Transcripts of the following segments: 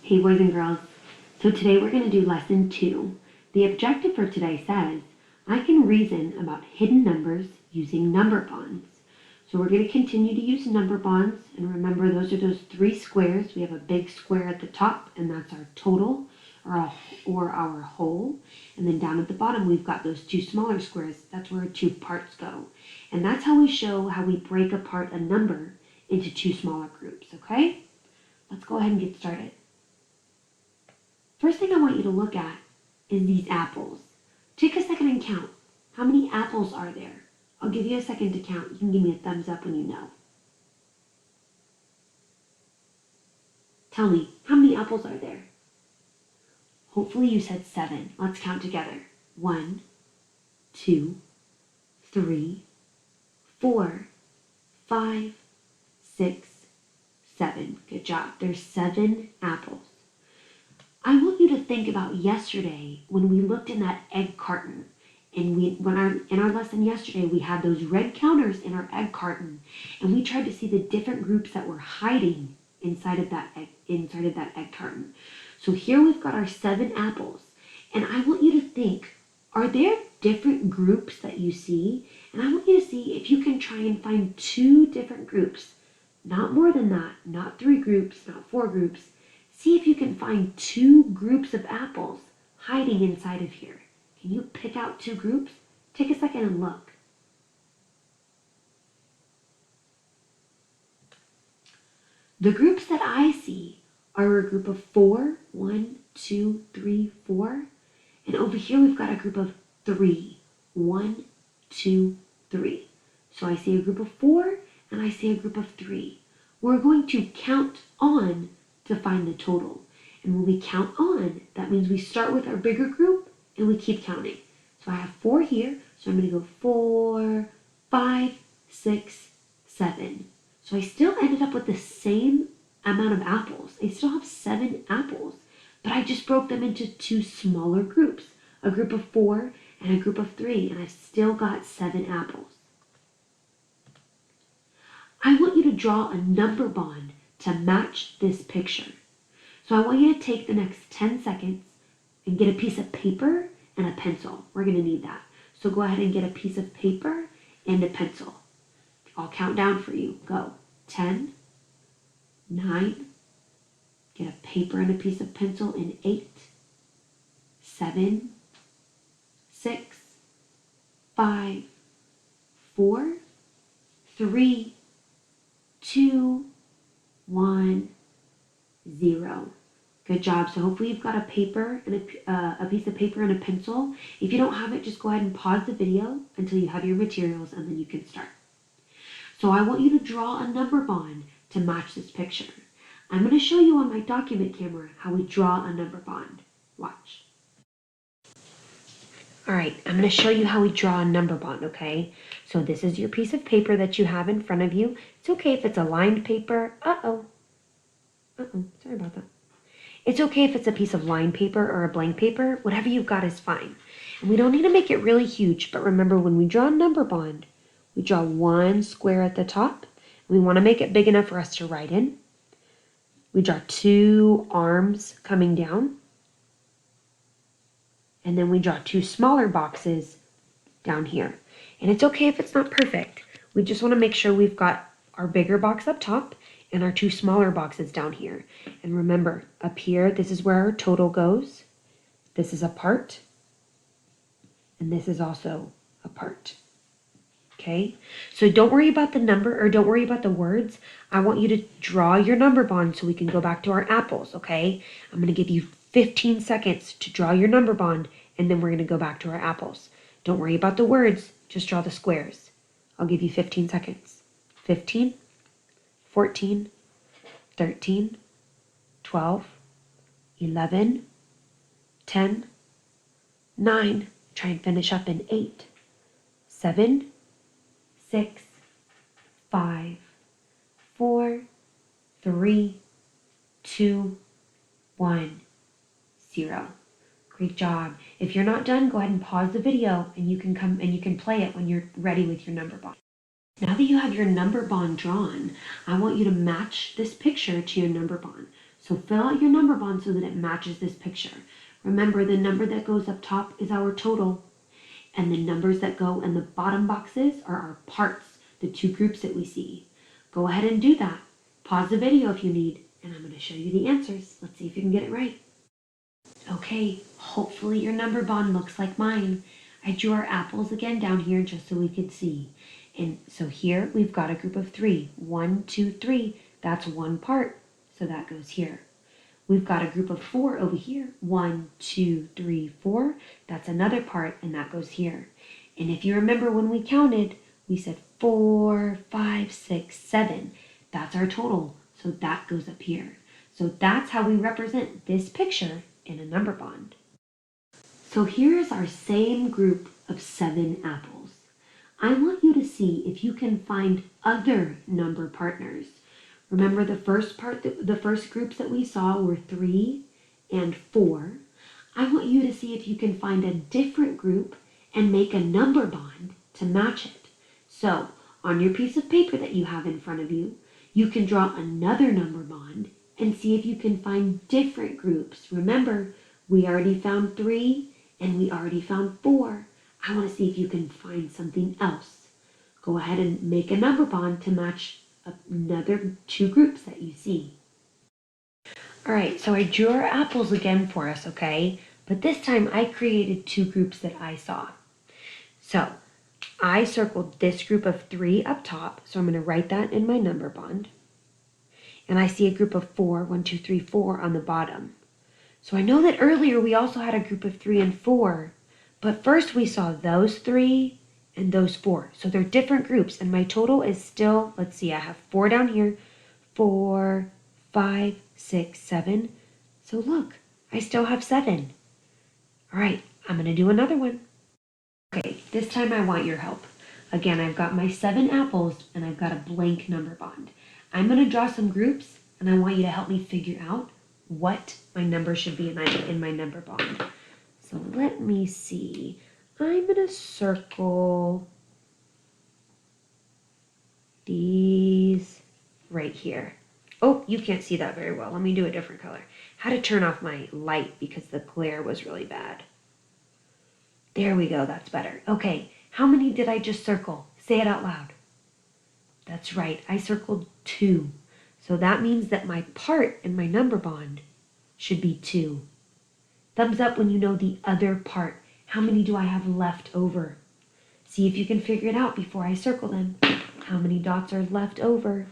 Hey boys and girls, so today we're going to do lesson 2. The objective for today says, I can reason about hidden numbers using number bonds. So we're going to continue to use number bonds, and remember those are those 3 squares. We have a big square at the top, and that's our total, or our whole. And then down at the bottom we've got those 2 smaller squares. That's where our 2 parts go. And that's how we show how we break apart a number into 2 smaller groups, okay? Let's go ahead and get started. First thing I want you to look at is these apples. Take a second and count. How many apples are there? I'll give you a second to count. You can give me a thumbs up when you know. Tell me, how many apples are there? Hopefully you said 7. Let's count together. 1, 2, 3, 4, 5, 6, 7. Good job. There's 7 apples. I want you to think about yesterday when we looked in that egg carton, and in our lesson yesterday we had those red counters in our egg carton, and we tried to see the different groups that were hiding inside of that egg carton. So here we've got our 7 apples, and I want you to think, are there different groups that you see? And I want you to see if you can try and find 2 different groups, not more than that, not 3 groups, not 4 groups. See if you can find 2 groups of apples hiding inside of here. Can you pick out 2 groups? Take a second and look. The groups that I see are a group of 4, 1, 2, 3, 4. And over here we've got a group of 3, 1, 2, 3. So I see a group of 4 and I see a group of 3. We're going to count on to find the total. And when we count on, that means we start with our bigger group and we keep counting. So I have 4 here, so I'm going to go 4, 5, 6, 7. So I still ended up with the same amount of apples. I still have 7 apples, but I just broke them into 2 smaller groups, a group of 4 and a group of 3, and I've still got 7 apples. I want you to draw a number bond to match this picture. So I want you to take the next 10 seconds and get a piece of paper and a pencil. We're going to need that. So go ahead and get a piece of paper and a pencil. I'll count down for you. Go. 10, 9, get a paper and a piece of pencil in 8, 7, 6, 5, 4, 3, 2, 1, 0. Good job. So hopefully you've got a paper and a piece of paper and a pencil. If you don't have it, just go ahead and pause the video until you have your materials and then you can start. So I want you to draw a number bond to match this picture. I'm going to show you on my document camera how we draw a number bond. Watch. Alright, I'm going to show you how we draw a number bond, okay? So this is your piece of paper that you have in front of you. It's okay if it's a lined paper. Sorry about that. It's okay if it's a piece of lined paper or a blank paper. Whatever you've got is fine. And we don't need to make it really huge, but remember when we draw a number bond, we draw 1 square at the top. We want to make it big enough for us to write in. We draw 2 arms coming down. And then we draw 2 smaller boxes down here. And it's okay if it's not perfect. We just want to make sure we've got our bigger box up top and our 2 smaller boxes down here. And remember, up here, this is where our total goes. This is a part. And this is also a part. Okay? So don't worry about the number, or don't worry about the words. I want you to draw your number bond so we can go back to our apples, okay? I'm going to give you 15 seconds to draw your number bond, and then we're going to go back to our apples. Don't worry about the words, just draw the squares. I'll give you 15 seconds. 15, 14, 13, 12, 11, 10, 9, try and finish up in 8, 7, 6, 5, 4, 3, 2, 1, 0. Great job. If you're not done, go ahead and pause the video and you can play it when you're ready with your number bond. Now that you have your number bond drawn, I want you to match this picture to your number bond. So fill out your number bond so that it matches this picture. Remember, the number that goes up top is our total, and the numbers that go in the bottom boxes are our parts, the two groups that we see. Go ahead and do that. Pause the video if you need, and I'm going to show you the answers. Let's see if you can get it right. Okay, hopefully your number bond looks like mine. I drew our apples again down here just so we could see. And so here we've got a group of 3. 1, 2, 3. That's one part, so that goes here. We've got a group of 4 over here. 1, 2, 3, 4. That's another part, and that goes here. And if you remember when we counted, we said 4, 5, 6, 7. That's our total, so that goes up here. So that's how we represent this picture in a number bond. So here is our same group of 7 apples. I want you to see if you can find other number partners. Remember the first groups that we saw were 3 and 4. I want you to see if you can find a different group and make a number bond to match it. So on your piece of paper that you have in front of you, you can draw another number bond and see if you can find different groups. Remember, we already found 3 and we already found 4. I want to see if you can find something else. Go ahead and make a number bond to match another 2 groups that you see. All right, so I drew our apples again for us, okay? But this time I created 2 groups that I saw. So I circled this group of 3 up top, so I'm going to write that in my number bond. And I see a group of 4, 1, 2, 3, 4 on the bottom. So I know that earlier we also had a group of 3 and 4, but first we saw those 3 and those 4. So they're different groups, and my total is still, let's see, I have 4 down here, 4, 5, 6, 7. So look, I still have 7. All right, I'm going to do another one. Okay, this time I want your help. Again, I've got my 7 apples, and I've got a blank number bond. I'm going to draw some groups, and I want you to help me figure out what my number should be in my number bond. So let me see. I'm going to circle these right here. Oh, you can't see that very well. Let me do a different color. I had to turn off my light because the glare was really bad. There we go. That's better. Okay, how many did I just circle? Say it out loud. That's right. I circled 2. So that means that my part in my number bond should be 2. Thumbs up when you know the other part. How many do I have left over? See if you can figure it out before I circle them. How many dots are left over?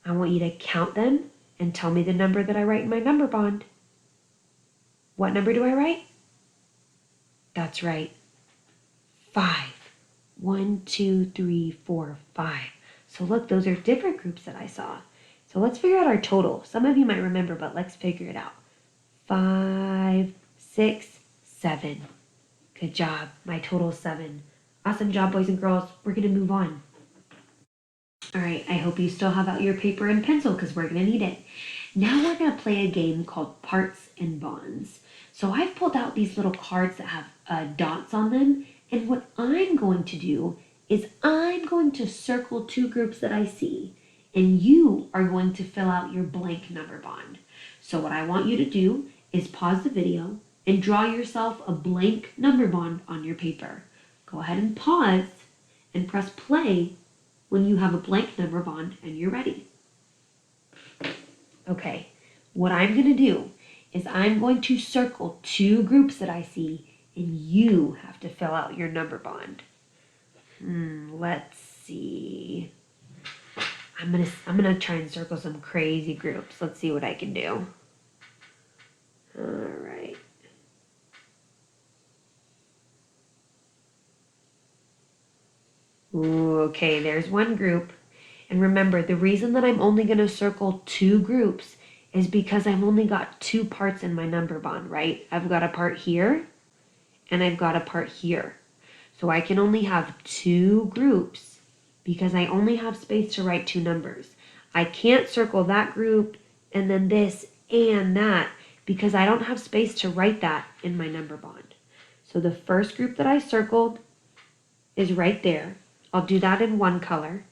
I want you to count them and tell me the number that I write in my number bond. What number do I write? That's right. 5. 1, 2, 3, 4, 5. So look, those are different groups that I saw. So let's figure out our total. Some of you might remember, but let's figure it out. 5, 6, 7. Good job. My total is 7. Awesome job, boys and girls. We're going to move on. All right, I hope you still have out your paper and pencil because we're going to need it. Now we're going to play a game called Parts and Bonds. So I've pulled out these little cards that have dots on them. And what I'm going to do is I'm going to circle 2 groups that I see. And you are going to fill out your blank number bond. So what I want you to do is pause the video and draw yourself a blank number bond on your paper. Go ahead and pause and press play when you have a blank number bond and you're ready. Okay, what I'm going to do is I'm going to circle 2 groups that I see and you have to fill out your number bond. Let's see. I'm gonna try and circle some crazy groups. Let's see what I can do. All right. Ooh, okay, there's one group. And remember, the reason that I'm only gonna circle 2 groups is because I've only got 2 parts in my number bond, right? I've got a part here and I've got a part here. So I can only have 2 groups because I only have space to write 2 numbers. I can't circle that group and then this and that because I don't have space to write that in my number bond. So the first group that I circled is right there. I'll do that in one color.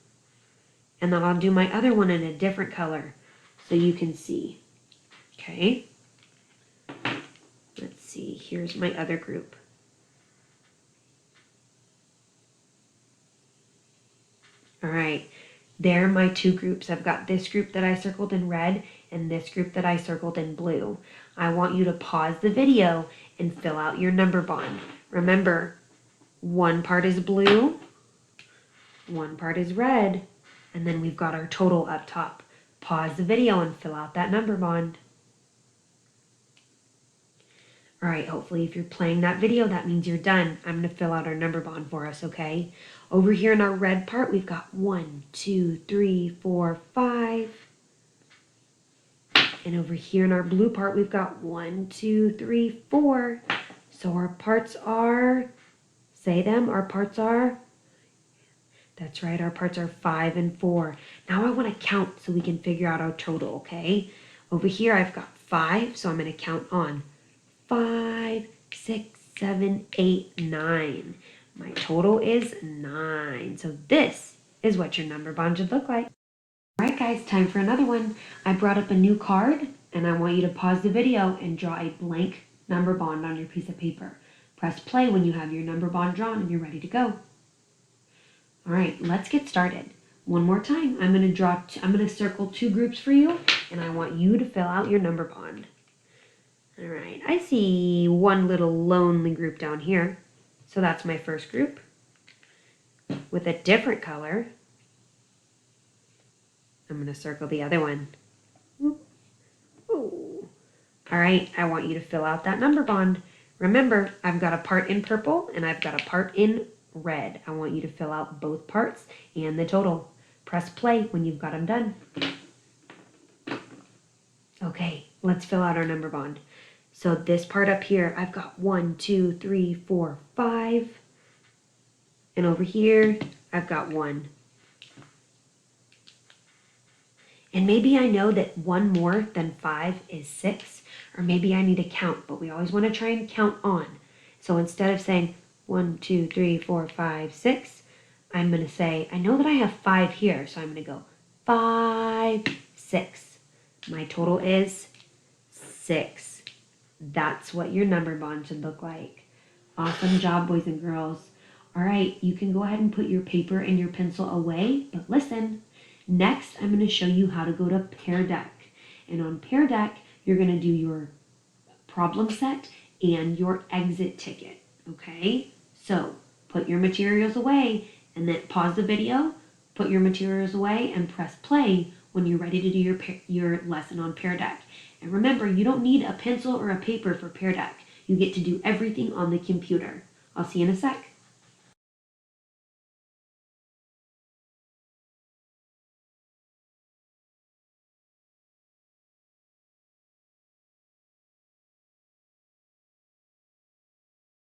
And then I'll do my other one in a different color so you can see. Okay? Let's see, here's my other group. All right, there are my two groups. I've got this group that I circled in red and this group that I circled in blue. I want you to pause the video and fill out your number bond. Remember, one part is blue, one part is red, and then we've got our total up top. Pause the video and fill out that number bond. All right, hopefully if you're playing that video, that means you're done. I'm going to fill out our number bond for us, okay? Over here in our red part, we've got 1, 2, 3, 4, 5. And over here in our blue part, we've got 1, 2, 3, 4. So our parts are, say them, our parts are, that's right, our parts are 5 and 4. Now I want to count so we can figure out our total, okay? Over here, I've got 5, so I'm going to count on 5, 6, 7, 8, 9. My total is 9. So this is what your number bond should look like. All right, guys, time for another one. I brought up a new card, and I want you to pause the video and draw a blank number bond on your piece of paper. Press play when you have your number bond drawn and you're ready to go. All right, let's get started. One more time, I'm going to circle two groups for you, and I want you to fill out your number bond. All right, I see one little lonely group down here. So that's my first group with a different color. I'm going to circle the other one. Ooh. All right, I want you to fill out that number bond. Remember, I've got a part in purple and I've got a part in red. I want you to fill out both parts and the total. Press play when you've got them done. Okay, let's fill out our number bond. So this part up here, I've got 1, 2, 3, 4, 5. And over here, I've got 1. And maybe I know that 1 more than 5 is 6, or maybe I need to count, but we always want to try and count on. So instead of saying 1, 2, 3, 4, 5, 6, I'm going to say, I know that I have 5 here, so I'm going to go 5, 6. My total is 6. That's what your number bond should look like. Awesome job, boys and girls. All right, you can go ahead and put your paper and your pencil away, but listen. Next, I'm going to show you how to go to Pear Deck. And on Pear Deck, you're going to do your problem set and your exit ticket, okay? So, put your materials away and then pause the video, put your materials away, and press play when you're ready to do your lesson on Pear Deck. And remember, you don't need a pencil or a paper for Pear Deck. You get to do everything on the computer. I'll see you in a sec.